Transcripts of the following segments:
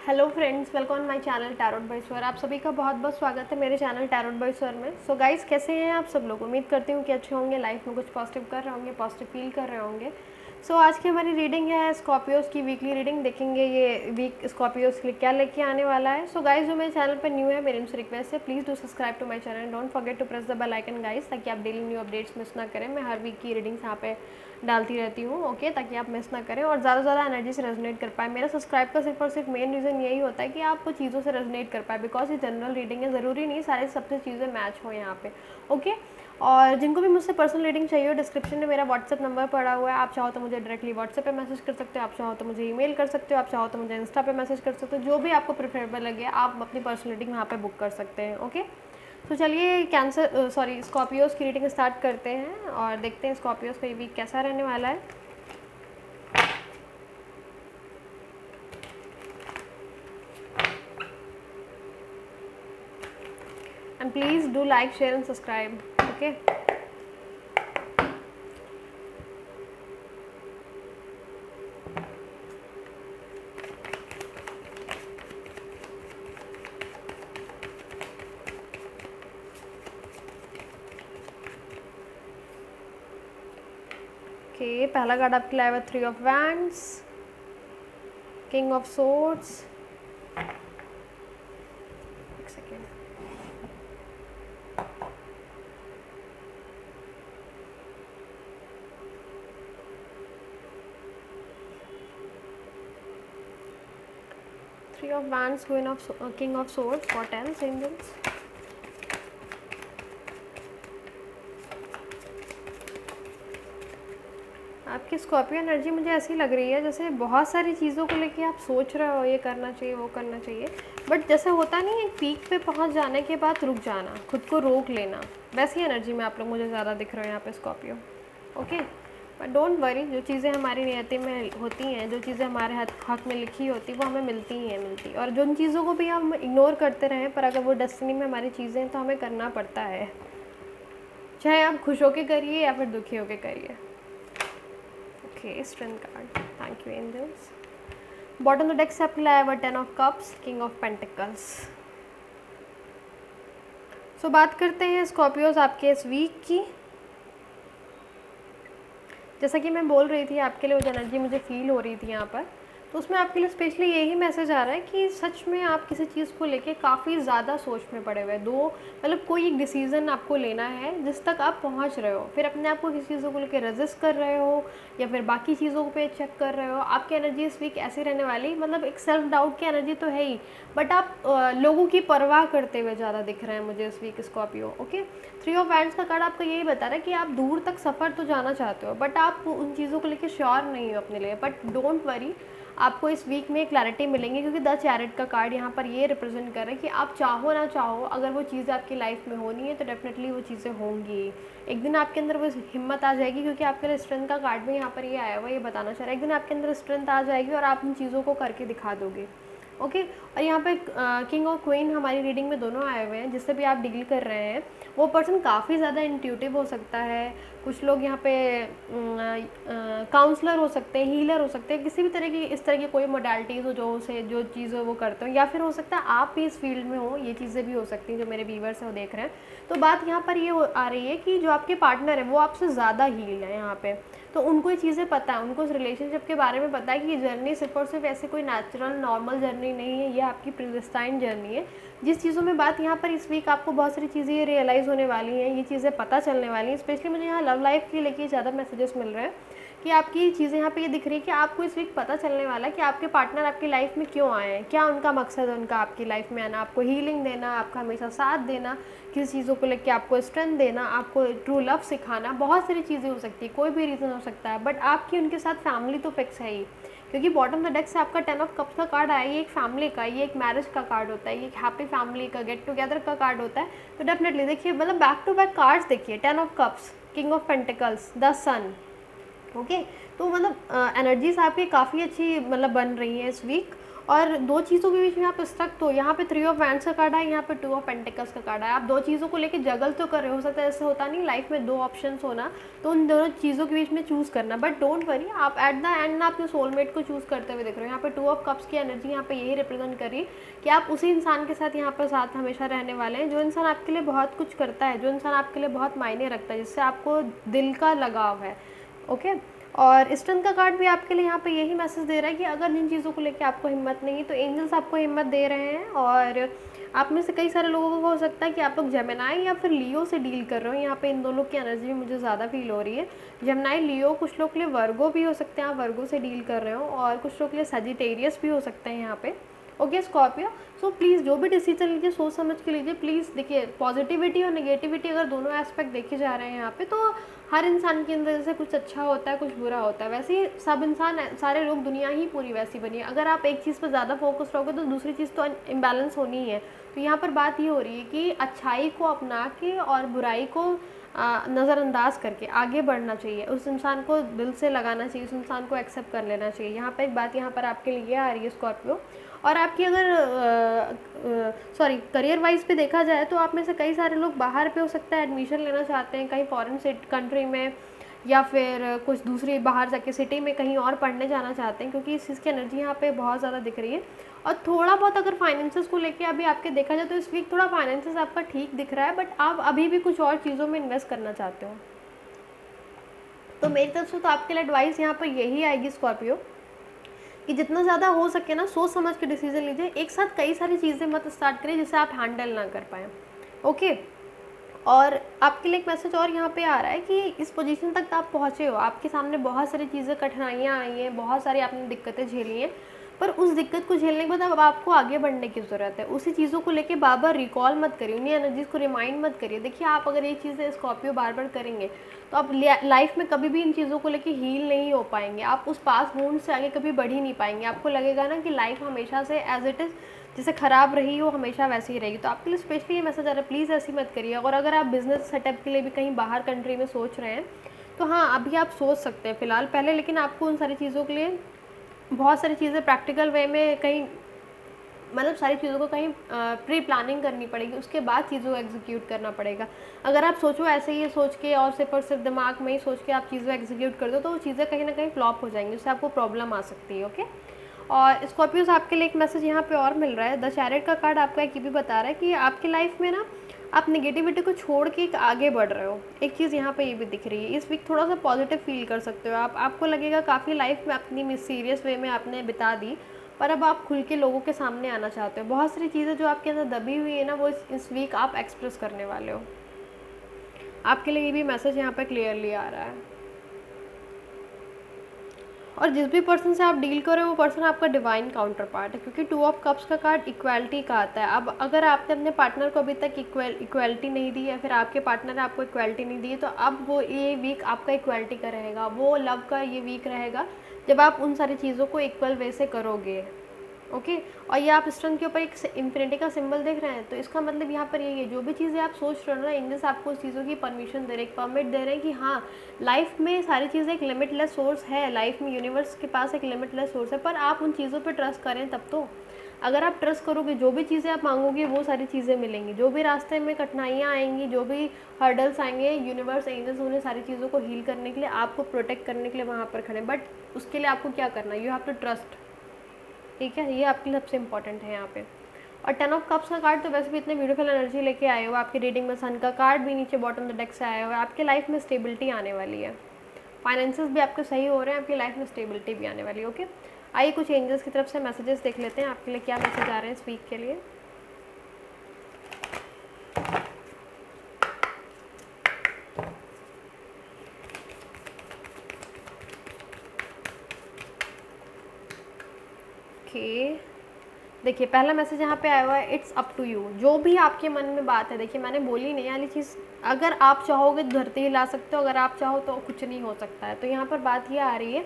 Hello friends, welcome my channel tarot by Swar. आप सभी का बहुत बहुत स्वागत है मेरे चैनल टैरोट बाय स्वर में। सो गाइस, कैसे हैं आप सब लोग? उम्मीद करती हूँ कि अच्छे होंगे, लाइफ में कुछ पॉजिटिव कर रहे होंगे, पॉजिटिव फील कर रहे होंगे। सो आज की हमारी रीडिंग है स्कॉर्पियोज की वीकली रीडिंग। देखेंगे ये वीक स्कॉर्पियोज के लिए क्या लेके आने वाला है। सो गाइस, जो मेरे चैनल पर न्यू है, मेरी उनसे रिक्वेस्ट है, please do subscribe to my channel. Don't forget to press the bell icon guys, ताकि आप डेली न्यू अपडेट्स मिस ना करें। मैं हर वीक की रीडिंग्स यहाँ पे डालती रहती हूँ, ओके, ताकि आप मिस ना करें और ज़्यादा से ज़्यादा एनर्जी से रेजोनेट कर पाए। मेरा सब्सक्राइब का सिर्फ और सिर्फ मेन रीज़न यही होता है कि आप वो चीज़ों से रेजोनेट कर पाए, बिकॉज ये जनरल रीडिंग है, ज़रूरी नहीं सारे सबसे चीज़ें मैच हो यहाँ पे, ओके। और जिनको भी मुझसे पर्सनल रीडिंग चाहिए हो, डिस्क्रिप्शन में मेरा व्हाट्सअप नंबर पड़ा हुआ है। आप चाहो तो मुझे डायरेक्टली व्हाट्सएप पे मैसेज कर सकते हो, आप चाहो तो मुझे ईमेल कर सकते हो, आप चाहो तो मुझे इंस्टा पे मैसेज कर सकते हो। जो भी आपको प्रेफरेबल लगे, आप अपनी पर्सनल रीडिंग वहाँ पे बुक कर सकते हैं, ओके। तो चलिए स्कॉर्पियोज की रीडिंग स्टार्ट करते हैं और देखते हैं स्कॉर्पियोज का ये वीक कैसा रहने वाला है। And please do like, share and subscribe, okay. Okay, पहला कार्ड आपके लिए आया 3 of Wands, King of Swords, एक second, Three of Wands, King of Swords. What else, angels? आपकी स्कॉर्पियो एनर्जी मुझे ऐसी लग रही है जैसे बहुत सारी चीज़ों को लेके आप सोच रहे हो, ये करना चाहिए, वो करना चाहिए, बट जैसे होता नहीं है पीक पे पहुंच जाने के बाद रुक जाना, खुद को रोक लेना, वैसी एनर्जी में आप लोग मुझे ज़्यादा दिख रहे हो यहाँ पे Scorpio, okay. But don't worry, जो चीज़ें हमारी नियति में होती हैं, जो चीज़ें हमारे हक में लिखी होती वो हमें मिलती ही हैं, मिलती। और जो उन चीज़ों को भी हम इग्नोर करते रहें, पर अगर वो डेस्टिनी में हमारी चीज़ें हैं तो हमें करना पड़ता है, चाहे आप खुश होके करिए या फिर दुखी होके करिए, okay. Strength card, thank you angels. Bottom of the deck से आपके लाया हुआ 10 of cups, king of pentacles. So बात करते हैं स्कॉर्पियोज आपके इस वीक की। जैसा कि मैं बोल रही थी, आपके लिए जो एनर्जी मुझे फील हो रही थी यहाँ पर, तो उसमें आपके लिए स्पेशली यही मैसेज आ रहा है कि सच में आप किसी चीज़ को लेके काफ़ी ज़्यादा सोच में पड़े हुए हैं। मतलब कोई एक डिसीज़न आपको लेना है जिस तक आप पहुँच रहे हो, फिर अपने आप को किसी चीज़ों को लेके रेजिस्ट कर रहे हो या फिर बाकी चीज़ों पे चेक कर रहे हो। आपकी एनर्जी इस वीक ऐसी रहने वाली, मतलब एक सेल्फ डाउट की एनर्जी तो है ही, बट आप लोगों की परवाह करते हुए ज़्यादा दिख रहे हैं मुझे इस week Scorpio, okay. 3 of wands का कार्ड आपको यही बता रहा है कि आप दूर तक सफ़र तो जाना चाहते हो, बट आप उन चीज़ों को लेके श्योर नहीं हो अपने लिए। बट डोंट वरी, आपको इस वीक में क्लैरिटी मिलेंगी, क्योंकि द चैरिट का कार्ड यहाँ पर ये रिप्रेजेंट कर रहा है कि आप चाहो ना चाहो, अगर वो चीज़ें आपकी लाइफ में होनी है तो डेफिनेटली वो चीज़ें होंगी। एक दिन आपके अंदर वो हिम्मत आ जाएगी, क्योंकि आपके स्ट्रेंथ का कार्ड भी यहाँ पर ये आया हुआ, ये बताना चाह रहा है एक दिन आपके अंदर स्ट्रेंथ आ जाएगी और आप उन चीज़ों को करके दिखा दोगे, ओके। और यहाँ पे किंग और क्वीन हमारी रीडिंग में दोनों आए हुए हैं। जिससे भी आप डील कर रहे हैं वो पर्सन काफ़ी ज़्यादा इंट्यूटिव हो सकता है। कुछ लोग यहाँ पे काउंसलर हो सकते हैं, हीलर हो सकते हैं, किसी भी तरह की इस तरह की कोई मोडालिटीज़ हो जो चीज़ें वो करते हो, या फिर हो सकता है आप भी इस फील्ड में हो, ये चीज़ें भी हो सकती हैं जो मेरे व्यूअर्स हैं वो देख रहे हैं। तो बात यहाँ पर ये आ रही है कि जो आपके पार्टनर है वो आपसे ज़्यादा हील है यहाँ पे, तो उनको ये चीज़ें पता है, उनको इस रिलेशनशिप के बारे में पता है कि ये जर्नी सिर्फ और सिर्फ ऐसे कोई नेचुरल नॉर्मल जर्नी नहीं है, ये आपकी प्रीडिस्टाइंड जर्नी है। जिस चीज़ों में बात यहाँ पर इस वीक आपको बहुत सारी चीज़ें रियलाइज़ होने वाली हैं, ये चीज़ें पता चलने वाली हैं। स्पेशली मुझे यहाँ लव लाइफ के लेके ज़्यादा मैसेजेस मिल रहे हैं कि आपकी चीज़ें यहाँ पे ये दिख रही है कि आपको इस वीक पता चलने वाला है कि आपके पार्टनर आपकी लाइफ में क्यों आए हैं, क्या उनका मकसद है उनका आपकी लाइफ में आना, आपको हीलिंग देना, आपका हमेशा साथ देना, किसी चीज़ों को लेकर आपको स्ट्रेंथ देना, आपको ट्रू लव सिखाना, बहुत सारी चीज़ें हो सकती है, कोई भी रीज़न हो सकता है। बट आपकी उनके साथ फैमिली तो फिक्स है ही, क्योंकि बॉटम द डेक से आपका 10 ऑफ कप्स का कार्ड आया, ये एक फैमिली का, ये एक मैरिज का कार्ड होता है, ये एक हैप्पी फैमिली का गेट टुगेदर का कार्ड होता है। तो डेफिनेटली देखिए, मतलब बैक टू बैक कार्ड्स देखिए, 10 of cups, king of pentacles, the sun, okay. तो मतलब एनर्जीज आपकी काफ़ी अच्छी मतलब बन रही है इस वीक। और दो चीज़ों के बीच में आप स्टक, तो यहाँ पे 3 ऑफ वैंड्स का कार्ड है, यहाँ पे 2 ऑफ पेंटिकल्स का कार्ड है। आप दो चीज़ों को लेके जगल तो कर रहे हो सकता है, ऐसे होता नहीं लाइफ में 2 ऑप्शंस होना, तो उन दोनों चीज़ों के बीच में चूज़ करना। बट डोंट वरी, आप एट द एंड ना अपने सोलमेट को चूज़ करते हुए दिख रहे हो। यहाँ पे 2 ऑफ कप्स की एनर्जी यहाँ पे यही रिप्रेजेंट करी कि आप उसी इंसान के साथ यहाँ पर साथ हमेशा रहने वाले हैं, जो इंसान आपके लिए बहुत कुछ करता है, जो इंसान आपके लिए बहुत मायने रखता है, जिससे आपको दिल का लगाव है। ओके, और स्ट्रेंथ का कार्ड भी आपके लिए यहाँ पे यही मैसेज दे रहा है कि अगर जिन चीज़ों को लेके आपको हिम्मत नहीं, तो एंजल्स आपको हिम्मत दे रहे हैं। और आप में से कई सारे लोगों को हो सकता है कि आप लोग जेमिनाई या फिर लियो से डील कर रहे हो। यहाँ पे इन दोनों की एनर्जी भी मुझे ज़्यादा फील हो रही है। जेमिनाई, लियो, कुछ लोग के लिए वर्गो भी हो सकते हैं, आप वर्गो से डील कर रहे हो, और कुछ लोग के लिए सजिटेरियस भी हो सकते हैं यहाँ पे। ओके स्कॉर्पियो, सो प्लीज़ जो भी डिसीजन लीजिए सोच समझ के लीजिए प्लीज़। देखिए पॉजिटिविटी और नेगेटिविटी अगर दोनों एस्पेक्ट देखे जा रहे हैं यहाँ पे, तो हर इंसान के अंदर जैसे कुछ अच्छा होता है कुछ बुरा होता है, वैसे ही सब इंसान, सारे लोग, दुनिया ही पूरी वैसी बनी है। अगर आप एक चीज़ पर ज़्यादा फोकस रहोगे तो दूसरी चीज़ तो इम्बैलेंस होनी ही है। तो यहाँ पर बात ये हो रही है कि अच्छाई को अपना के और बुराई को नज़रअंदाज करके आगे बढ़ना चाहिए, उस इंसान को दिल से लगाना चाहिए, उस इंसान को एक्सेप्ट कर लेना चाहिए। यहाँ पर एक बात यहाँ पर आपके लिए आ रही है स्कॉर्पियो। और आपकी अगर सॉरी करियर वाइज पे देखा जाए तो आप में से कई सारे लोग बाहर पे हो सकता है एडमिशन लेना चाहते हैं, कहीं फॉरेन कंट्री में, या फिर कुछ दूसरी बाहर जाके सिटी में कहीं और पढ़ने जाना चाहते हैं, क्योंकि इस चीज़ की एनर्जी यहाँ पे बहुत ज़्यादा दिख रही है। और थोड़ा बहुत अगर फाइनेंसेस को लेके अभी आपके देखा जाए तो इस वीक थोड़ा फाइनेंसेस आपका ठीक दिख रहा है, बट आप अभी भी कुछ और चीज़ों में इन्वेस्ट करना चाहते हो। तो मेरी तरफ से तो आपके लिए एडवाइस यहाँ पर यही आएगी स्कॉर्पियो कि जितना ज़्यादा हो सके ना सोच समझ के डिसीजन लीजिए। एक साथ कई सारी चीज़ें मत स्टार्ट करिए जिसे आप हैंडल ना कर पाएँ। ओके, और आपके लिए एक मैसेज और यहाँ पे आ रहा है कि इस पोजीशन तक आप पहुँचे हो, आपके सामने बहुत सारी चीज़ें, कठिनाइयाँ आई हैं, बहुत सारी आपने दिक्कतें झेली हैं, पर उस दिक्कत को झेलने के बाद अब आपको आगे बढ़ने की ज़रूरत है। उसी चीज़ों को लेके बार बार रिकॉल मत करिए, उन्हीं एनर्जीज़ को रिमाइंड मत करिए। देखिए आप अगर ये चीज़ें स्कॉर्पियो बार बार करेंगे तो आप लाइफ में कभी भी इन चीज़ों को लेके हील नहीं हो पाएंगे, आप उस पास वुंड से आगे कभी बढ़ ही नहीं पाएंगे। आपको लगेगा ना कि लाइफ हमेशा से एज इट इज़ जैसे ख़राब रही हो हमेशा वैसे ही रहेगी। तो आपके लिए स्पेशली ये मैसेज आ रहा है, प्लीज़ ऐसी मत करिए। और अगर आप बिज़नेस सेटअप के लिए भी कहीं बाहर कंट्री में सोच रहे हैं तो हाँ अभी आप सोच सकते हैं फ़िलहाल पहले, लेकिन आपको उन सारी चीज़ों के लिए बहुत सारी चीज़ें प्रैक्टिकल वे में कहीं, मतलब सारी चीज़ों को कहीं प्री प्लानिंग करनी पड़ेगी, उसके बाद चीज़ों को एग्जीक्यूट करना पड़ेगा। अगर आप सोचो ऐसे ही सोच के और सिर्फ दिमाग में ही सोच के आप चीज़ें एग्जीक्यूट कर दो तो वो चीज़ें कहीं ना कहीं फ्लॉप हो जाएंगी, उससे आपको प्रॉब्लम आ सकती है। ओके, और स्कॉर्पियोस आपके लिए एक मैसेज यहाँ पे और मिल रहा है। द चैरियट का कार्ड आपका एक ये भी बता रहा है कि आपकी लाइफ में ना आप नेगेटिविटी को छोड़ के एक आगे बढ़ रहे हो। एक चीज़ यहाँ पे ये भी दिख रही है, इस वीक थोड़ा सा पॉजिटिव फील कर सकते हो आप। आपको लगेगा काफ़ी लाइफ में अपनी मिस्टीरियस वे में आपने बिता दी, पर अब आप खुल के लोगों के सामने आना चाहते हो। बहुत सारी चीज़ें जो आपके अंदर दबी हुई है ना वो इस वीक आप एक्सप्रेस करने वाले हो। आपके लिए ये भी मैसेज यहाँ पे क्लियरली आ रहा है। और जिस भी पर्सन से आप डील करो वो पर्सन आपका डिवाइन काउंटर पार्ट है, क्योंकि 2 ऑफ कप्स का कार्ड इक्वालिटी का आता है। अब अगर आपने अपने पार्टनर को अभी तक इक्वालिटी नहीं दी है, फिर आपके पार्टनर ने आपको इक्वालिटी नहीं दी है, तो अब वो ये वीक आपका इक्वालिटी का रहेगा, वो लव का ये वीक रहेगा जब आप उन सारी चीज़ों को इक्वल वे से करोगे। ओके, और ये आप स्टोन के ऊपर एक इंफिनिटी का सिंबल देख रहे हैं, तो इसका मतलब यहाँ पर यही है, जो भी चीज़ें आप सोच रहे हो ना, एंजल्स आपको उस चीज़ों की परमिशन दे रहे हैं, परमिट दे रहे हैं कि हाँ लाइफ में सारी चीज़ें एक लिमिटलेस सोर्स है, लाइफ में यूनिवर्स के पास एक लिमिटलेस सोर्स है, पर आप उन चीज़ों पर ट्रस्ट करें तब तो। अगर आप ट्रस्ट करोगे जो भी चीज़ें आप मांगोगे वो सारी चीज़ें मिलेंगी, जो भी रास्ते में कठिनाइयाँ आएंगी, जो भी हर्डल्स आएंगे, यूनिवर्स एंजल्स उन्हें सारी चीज़ों को हील करने के लिए, आपको प्रोटेक्ट करने के लिए वहाँ पर खड़े। बट उसके लिए आपको क्या करना है, यू हैव टू ट्रस्ट। ठीक है, ये आपके लिए सबसे इंपॉर्टेंट है यहाँ पे। और 10 ऑफ कप्स का कार्ड तो वैसे भी इतने ब्यूटीफुल एनर्जी लेके आए हो, आपकी रीडिंग में सन का कार्ड भी नीचे बॉटम द डेक से आया हुआ है। आपके लाइफ में स्टेबिलिटी आने वाली है, फाइनेंसेस भी आपके सही हो रहे हैं, आपकी लाइफ में स्टेबिलिटी भी आने वाली है। ओके, आइए कुछ एंजल्स की तरफ से मैसेजेस देख लेते हैं, आपके लिए क्या मैसेज आ रहे हैं इस वीक के लिए। देखिए पहला मैसेज यहाँ पे आया हुआ है, इट्स अप टू यू। जो भी आपके मन में बात है, देखिए मैंने बोली नहीं वाली चीज़, अगर आप चाहोगे तो धरती हिला सकते हो, अगर आप चाहो तो कुछ नहीं हो सकता है। तो यहाँ पर बात ये आ रही है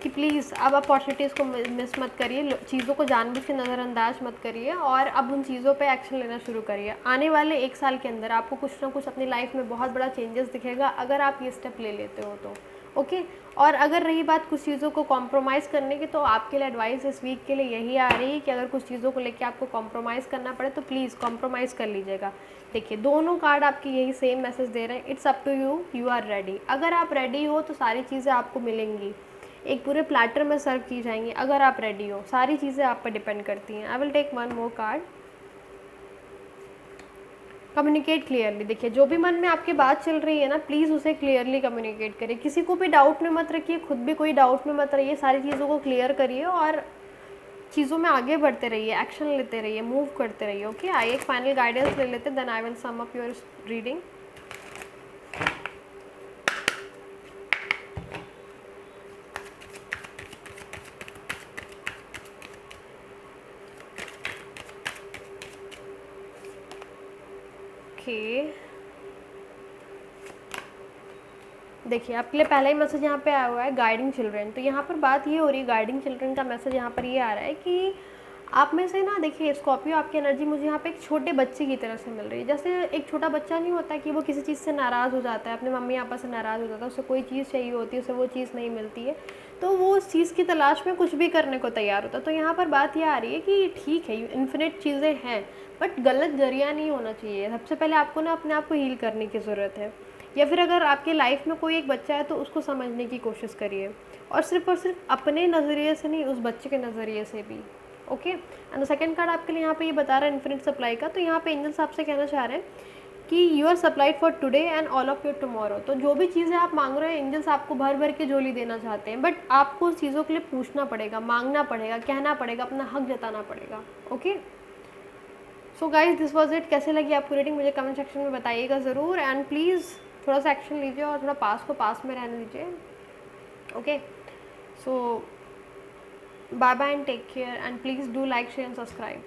कि प्लीज़ अब अपॉर्चुनिटीज़ को मिस मत करिए, चीज़ों को जानबूझ के नज़रअंदाज मत करिए, और अब उन चीज़ों पे एक्शन लेना शुरू करिए। आने वाले 1 साल के अंदर आपको कुछ ना कुछ अपनी लाइफ में बहुत बड़ा चेंजेस दिखेगा अगर आप ये स्टेप ले लेते हो तो। ओके। और अगर रही बात कुछ चीज़ों को कॉम्प्रोमाइज़ करने की, तो आपके लिए एडवाइस इस वीक के लिए यही आ रही है कि अगर कुछ चीज़ों को लेके आपको कॉम्प्रोमाइज़ करना पड़े तो प्लीज़ कॉम्प्रोमाइज़ कर लीजिएगा। देखिए दोनों कार्ड आपकी यही सेम मैसेज दे रहे हैं, it's up to you, you are ready. अगर आप रेडी हो तो सारी चीज़ें आपको मिलेंगी, एक पूरे प्लेटर में सर्व की जाएंगी। अगर आप रेडी हो, सारी चीज़ें आप पर डिपेंड करती हैं। I will take one more card. Communicate clearly. देखिए जो भी मन में आपकी बात चल रही है ना, प्लीज़ उसे क्लियरली कम्युनिकेट करिए, किसी को भी डाउट में मत रखिए, खुद भी कोई डाउट में मत रहिए, सारी चीज़ों को क्लियर करिए और चीज़ों में आगे बढ़ते रहिए, एक्शन लेते रहिए, मूव करते रहिए। ओके, आइए एक फाइनल गाइडेंस ले लेते, then I will sum up your reading. Okay, देखिए आपके लिए पहला ही मैसेज यहाँ पे आया हुआ है गाइडिंग चिल्ड्रन। तो यहाँ पर बात ये हो रही है, गाइडिंग चिल्ड्रन का मैसेज यहाँ पर ये आ रहा है कि आप में से ना, देखिए स्कॉर्पियो आपकी एनर्जी मुझे यहाँ पे एक छोटे बच्चे की तरह से मिल रही है। जैसे एक छोटा बच्चा नहीं होता कि वो किसी चीज़ से नाराज़ हो जाता है, अपने मम्मी पापा से नाराज़ हो जाता है, उसे कोई चीज़ चाहिए होती है, उसे वो चीज़ नहीं मिलती है, तो वो उस चीज़ की तलाश में कुछ भी करने को तैयार होता है। तो यहाँ पर बात यह आ रही है कि ठीक है, इन्फिनिट चीज़ें हैं, बट गलत जरिया नहीं होना चाहिए। सबसे पहले आपको ना अपने आप को हील करने की ज़रूरत है। या फिर अगर आपकी लाइफ में कोई एक बच्चा है तो उसको समझने की कोशिश करिए, और सिर्फ अपने नज़रिए से नहीं, उस बच्चे के नज़रिए से भी। ओके, एंड सेकंड कार्ड आपके लिए यहाँ पे ये बता रहा है इन्फिनिट सप्लाई का। तो यहाँ पे एंजल्स आपसे कहना चाह रहे हैं कि you are supplied for today and all of your tomorrow. तो जो भी चीज़ें आप मांग रहे हैं, एंजल्स आपको भर भर के झोली देना चाहते हैं, बट आपको उस चीज़ों के लिए पूछना पड़ेगा, मांगना पड़ेगा, कहना पड़ेगा, अपना हक जताना पड़ेगा। Okay, so guys this was it. कैसे लगी आपको रीडिंग मुझे कमेंट सेक्शन में बताइएगा ज़रूर, एंड प्लीज़ थोड़ा सा एक्शन लीजिए और थोड़ा पास को पास में रहने दीजिए। Okay, so bye bye and take care, and please do like share and subscribe.